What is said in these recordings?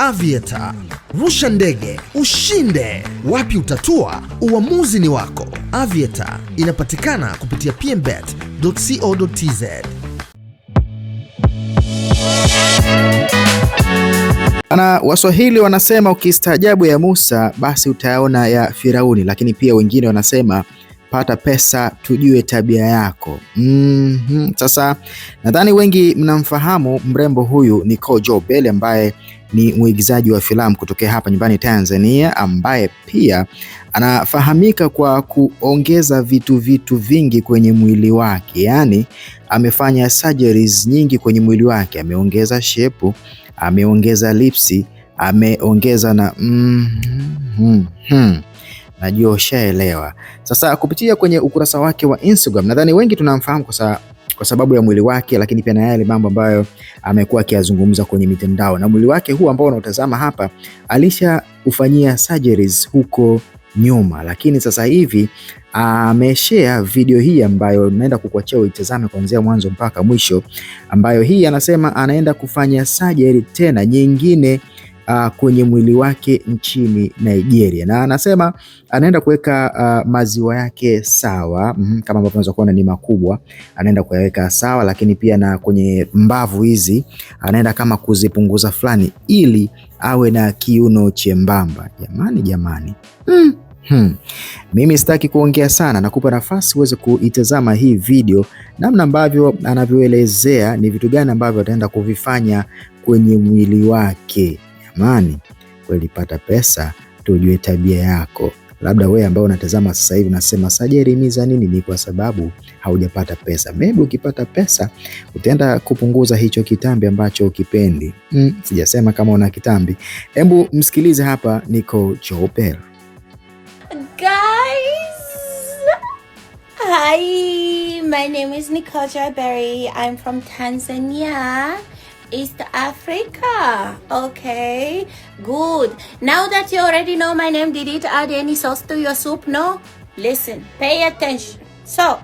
Aviator. Rusha ndege, ushinde. Wapi utatua? Uamuzi ni wako. Aviator inapatikana kupitia pmbet.co.tz. Waswahili wanasema ukistaajabu ya Musa basi utayaona ya Firauni, lakini pia wengine wanasema pata pesa tujue tabia yako. Sasa nadhani wengi mnamfahamu mrembo huyu Nicole Jobel, ambaye ni mwigizaji wa filamu kutokea hapa nyumbani Tanzania, ambaye pia anafahamika kwa kuongeza vitu vingi kwenye mwili wake. Yani amefanya surgeries nyingi kwenye mwili wake, ameongeza shepu, ameongeza lipsi, ameongeza na najua ushaelewa. Sasa kupitia kwenye ukurasa wake wa Instagram, nadhani wengi tunamfahamu kwa sababu ya mwili wake, lakini pia na yale mambo ambayo amekuwa akiyazungumza kwenye mitandao. Na mwili wake huu ambao unautazama hapa alisha ufanyia surgeries huko nyuma, lakini sasa hivi ameshare video hii ambayo naenda kukuachia uitazame kuanzia mwanzo mpaka mwisho, ambayo hii anasema anaenda kufanya surgery tena nyingine kwenye mwili wake nchini Nigeria, na anasema anaenda kuweka maziwa yake sawa, kama ambavyo unaweza kuona ni makubwa, anaenda kuyaweka sawa, lakini pia na kwenye mbavu hizi anaenda kama kuzipunguza fulani ili awe na kiuno chembamba. Jamani. Mimi sitaki kuongea sana, nakupa nafasi uweze kuitazama hii video, namna ambavyo anavyoelezea ni vitu gani ambavyo ataenda kuvifanya kwenye mwili wake. Jamani, kweli pata pesa tujue tabia yako. Labda wewe ambao unatazama sasa hivi unasema surgery miza nini? Ni kwa sababu haujapata pesa. Maybe ukipata pesa utaenda kupunguza hicho kitambi ambacho ukipendi. Sijasema kama una kitambi. Hebu msikilize hapa Nicole Jobel. Guys, hi, my name is Nicole Jobel. I'm from Tanzania, East Africa. Okay, good. Now that you already know my name, did it add any sauce to your soup? No? Listen, pay attention. So,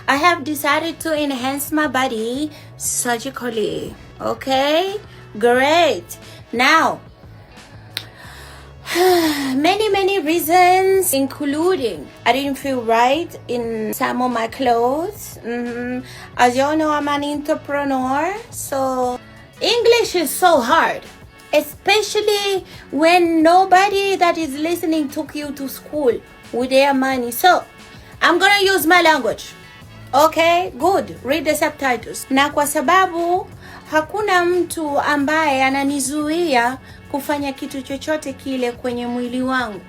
I have decided to enhance my body surgically. Okay, great. Now, many reasons, including I didn't feel right in some of my clothes. As you all know, I'm an entrepreneur, so English is so hard, especially when nobody that is listening took you to school with their money. So I'm gonna use my language. Okay, good. Read the subtitles. Na kwa sababu hakuna mtu ambaye ananizuia kufanya kitu chochote kile kwenye mwili wangu,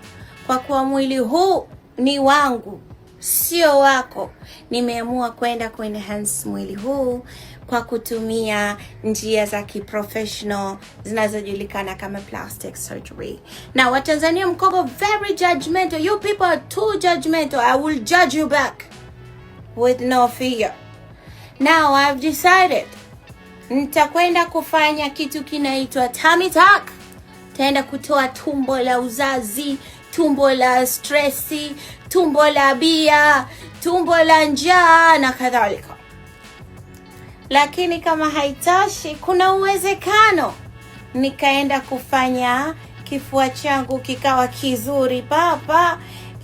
kwa kuwa mwili huu ni wangu, sio wako, nimeamua kwenda kuenhance mwili huu kwa kutumia njia za kiprofessional zinazojulikana kama plastic surgery. Now, Watanzania mko very judgmental. You people are too judgmental. I will judge you back with no fear. Now, I've decided nitakwenda kufanya kitu kinaitwa tummy tuck. Taenda kutoa tumbo la uzazi, tumbo la stressi, tumbo la bia, tumbo la njaa na kadhalika. Lakini kama haitoshi, kuna uwezekano nikaenda kufanya kifua changu kikawa kizuri papa,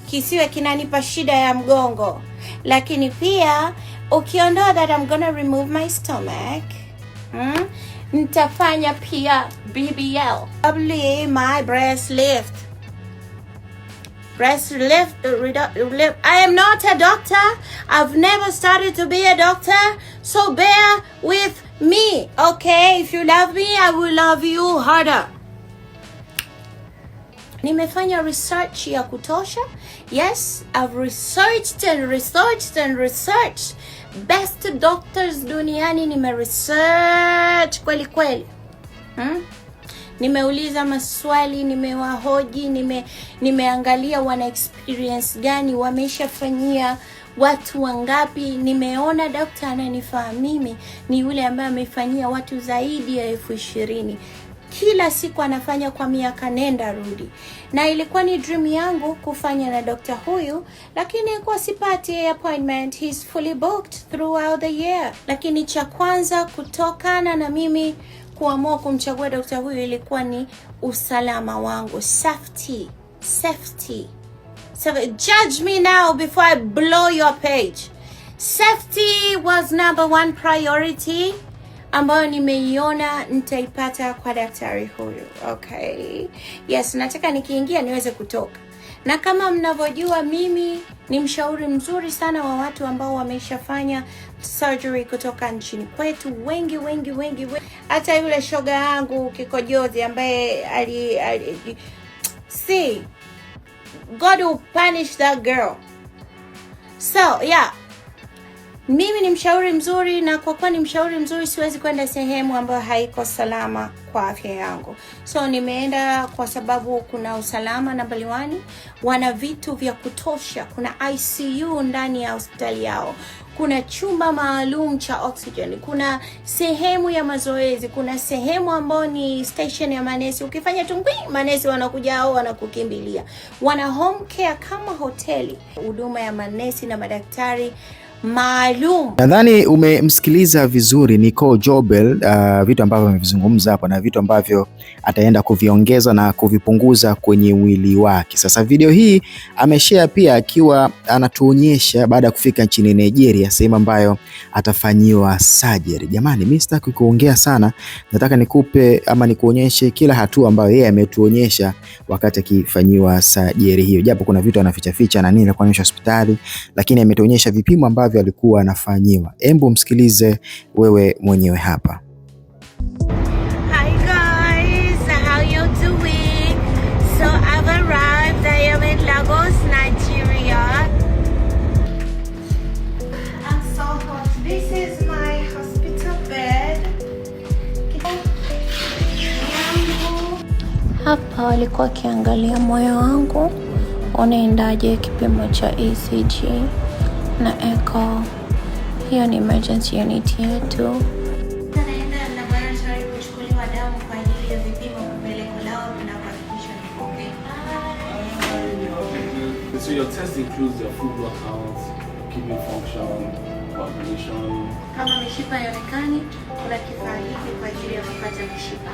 kisiwe kinanipa shida ya mgongo. Lakini pia ukiondoa that I'm gonna remove my stomach, nitafanya pia BBL, probably my breast lift. I am not a doctor. I've never started to be a doctor, so bear with me, okay? If you love me, I will love you harder. Nimefanya research ya kutosha. Yes, I've researched. Best doctors duniani nimeresearch kweli. Nimeuliza maswali, nimewahoji, nimeangalia wana experience gani, wameshafanyia watu wangapi. Nimeona daktari ananifaa mimi ni yule ambaye amefanyia watu zaidi ya 20,000. Kila siku anafanya kwa miaka nenda rudi. Na ilikuwa ni dream yangu kufanya na daktari huyu, lakini kwa sipati appointment. He's fully booked throughout the year. Lakini cha kwanza, kutokana na mimi kuamua kumchagua daktari huyu ilikuwa ni usalama wangu, safety. So judge me now before I blow your page. Safety was number 1 priority ambayo nimeiona nitaipata kwa daktari huyu. Okay. Yes, nataka nikiingia niweze kutoka. Na kama mnavyojua, mimi ni mshauri mzuri sana wa watu ambao wameshafanya surgery kutoka nchini kwetu, wengi. Hata yule shoga yangu kikojozi ambaye see, God will punish that girl. So yeah, mimi ni mshauri mzuri, na kwa kuwa ni mshauri mzuri siwezi kwenda sehemu ambayo haiko salama kwa afya yangu. So nimeenda kwa sababu kuna usalama nambari 1, wana vitu vya kutosha, kuna ICU ndani ya hospitali yao, kuna chumba maalum cha oxygen, kuna sehemu ya mazoezi, kuna sehemu ambayo ni station ya manesi. Ukifanya tungwi, manesi wanakuja au wanakukimbilia. Wana home care kama hoteli, huduma ya manesi na madaktari maalum. Nadhani umemsikiliza vizuri Nicole Jobel, vitu ambavyo amevizungumza hapa na vitu ambavyo ataenda kuviongeza na kuvipunguza kwenye mwili wake. Sasa video hii ameshare pia akiwa anatuonyesha baada ya kufika nchini Nigeria, sehemu ambayo atafanyiwa surgery. Jamani, mimi sitaki kuongea sana, nataka nikupe ama nikuonyeshe kila hatua ambayo yeye ametuonyesha wakati akifanyiwa surgery hiyo. Japo kuna vitu anaficha na nini na kuonyesha hospitali, lakini ametuonyesha vipimo ambavyo alikuwa anafanyiwa. Embu msikilize wewe mwenyewe hapa. Hi guys, how you doing? So I've arrived. I am in Lagos, Nigeria. I'm so hot. This is my hospital bed. Hapa walikuwa wakiangalia moyo wangu unaendaje, kipimo cha ECG na echo. Hiyo ni emergency unit yetu. Tunaenda laboratory kuchukuliwa damu kwa ajili ya vipimo kupelekwa lao na kuhakikisha ni okay. So your test includes your full blood count, kidney function, coagulation. Kama mishipa haionekani, kuna kifaa hiki kwa ajili ya kupata mishipa.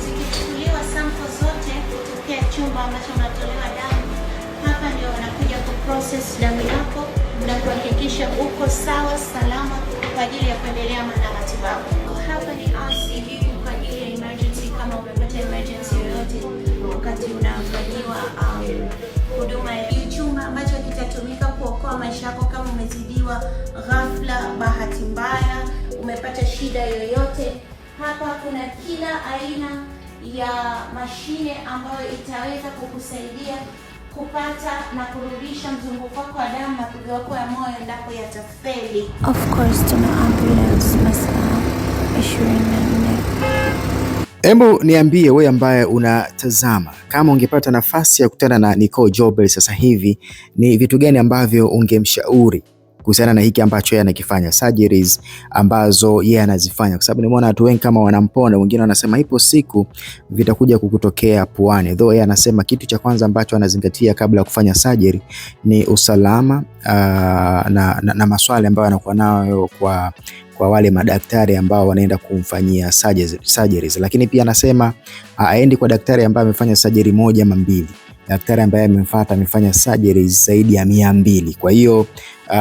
Zikichukuliwa sample zote kutokea chumba ambacho unatolewa damu, hapa ndio wanakuja kuprocess damu yako na kuhakikisha uko sawa salama kwa ajili ya kuendelea na matibabu. Hapa ni ICU kwa ajili ya emergency, kama umepata emergency yoyote wakati unafanyiwa huduma ya chumba ambacho kitatumika kuokoa maisha yako kama umezidiwa ghafla, bahati mbaya, umepata shida yoyote. Hapa kuna kila aina ya mashine ambayo itaweza kukusaidia kupata na kurudisha mzunguko wako wa damu na kupiga wako ya moyo endapo yatafeli. Of course tuna ambulance masaa 24. Hebu niambie wewe ambaye unatazama, kama ungepata nafasi ya kukutana na Nicole Jobel sasa hivi, ni vitu gani ambavyo ungemshauri kuhusiana na hiki ambacho yeye anakifanya, surgeries ambazo yeye anazifanya? Kwa sababu nimeona watu wengi kama wanamponda, wengine wanasema ipo siku vitakuja kukutokea puani. Though yeye anasema kitu cha kwanza ambacho anazingatia kabla ya kufanya surgery ni usalama na maswali ambayo anakuwa nayo kwa wale madaktari ambao wanaenda kumfanyia surgeries. Lakini pia anasema aendi kwa daktari ambaye amefanya surgery moja ama mbili. Daktari ambaye amemfuata amefanya surgeries zaidi ya 200. Kwa hiyo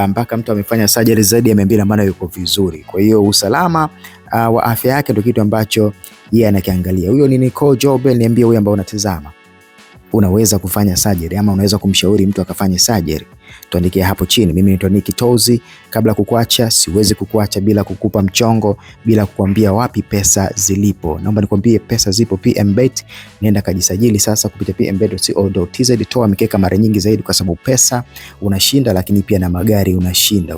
mpaka mtu amefanya surgeries zaidi ya 200 maana yuko vizuri. Kwa hiyo usalama wa afya yake ndio kitu ambacho yeye anakiangalia. Huyo ni Nicole Jobel. Niambie wewe ambao unatazama, unaweza kufanya surgery ama unaweza kumshauri mtu akafanye surgery? Tuandikie hapo chini. Mimi ni Tony Kitozi. Kabla kukuacha, siwezi kukuacha bila kukupa mchongo, bila kukuambia wapi pesa zilipo. Naomba nikwambie pesa zipo PMBet. Nenda kajisajili sasa kupitia pmbet.co.tz. Toa mikeka mara nyingi zaidi, kwa sababu pesa unashinda, lakini pia na magari unashinda.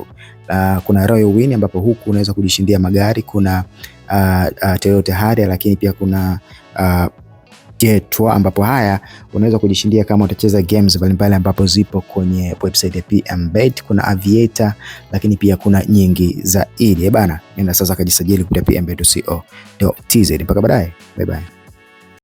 Kuna Royal Win ambapo huku unaweza kujishindia magari, kuna Toyota Harrier, lakini pia kuna Jetwa, ambapo haya unaweza kujishindia kama utacheza games mbalimbali ambapo zipo kwenye website ya PMBet. Kuna Aviator, lakini pia kuna nyingi zaidi. Bana, nenda sasa kajisajili kupitia pmbet.co.tz. Mpaka baadaye, bye bye.